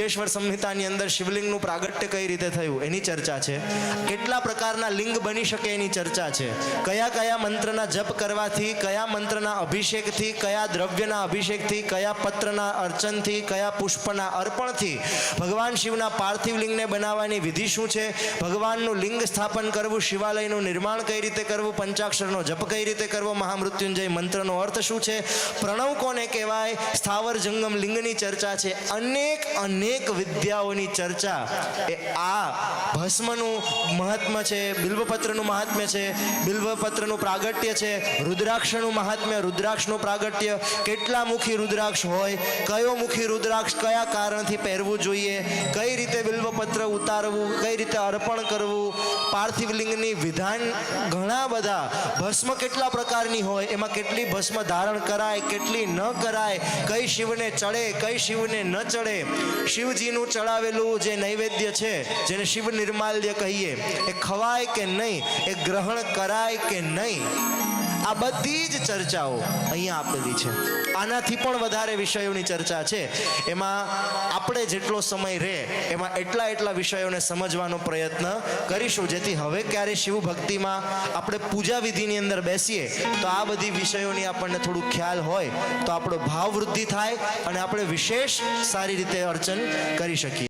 વિદ્યેશ્વર સંહિતાની અંદર શિવલિંગનું પ્રાગટ્ય કઈ રીતે થયું એની ચર્ચા છે, કેટલા પ્રકારના લિંગ બની શકે એની ચર્ચા છે, કયા કયા મંત્રના જપ કરવાથી, કયા મંત્રના અભિષેકથી, કયા દ્રવ્યના અભિષેકથી, કયા પત્રના અર્ચનથી, કયા પુષ્પના અર્પણથી ભગવાન શિવના પાર્થિવ લિંગને બનાવવાની વિધિ શું છે, ભગવાનનું લિંગ સ્થાપન કરવું, શિવાલયનું નિર્માણ કઈ રીતે કરવું, પંચાક્ષરનો જપ કઈ રીતે કરવો, મહામૃત્યુંજય મંત્રનો અર્થ શું છે, પ્રણવ કોને કહેવાય, સ્થાવર જંગમ લિંગની ચર્ચા છે, અનેક વિદ્યાઓની ચર્ચા એ આ ભસ્મનું મહાત્મ્ય છે, બિલ્વપત્રનું મહાત્મ્ય છે, બિલ્વપત્રનું પ્રાગટ્ય છે, રુદ્રાક્ષનું મહાત્મ્ય, રુદ્રાક્ષનું પ્રાગટ્ય, કેટલા મુખી રુદ્રાક્ષ હોય, કયો મુખી રુદ્રાક્ષ કયા કારણથી પહેરવું જોઈએ, કઈ રીતે બિલ્વપત્ર ઉતારવું, કઈ રીતે અર્પણ કરવું, પાર્થિવ લિંગની વિધાન ઘણા બધા, ભસ્મ કેટલા પ્રકારની હોય, એમાં કેટલી ભસ્મ ધારણ કરાય, કેટલી ન કરાય, કઈ શિવને ચડે, કઈ શિવને ન ચડે, શિવજીનું ચડાવેલું જે નૈવેદ્ય છે જેને શિવ નિર્માલ્ય કહીએ એ ખવાય કે નહીં, એ ગ્રહણ કરાય કે નહીં, આ બધી જ ચર્ચાઓ અહીંયા આપેલી છે. આનાથી પણ વધારે વિષયોની ચર્ચા છે, એમાં આપણે જેટલો સમય રહે એમાં એટલા વિષયોને સમજવાનો પ્રયત્ન કરીશું, જેથી હવે ક્યારે શિવ ભક્તિમાં આપણે પૂજા વિધિની અંદર બેસીએ તો આ બધી વિષયોની આપણને થોડું ખ્યાલ હોય તો આપણો ભાવ વૃદ્ધિ થાય અને આપણે વિશેષ સારી રીતે અર્ચન કરી શકીએ.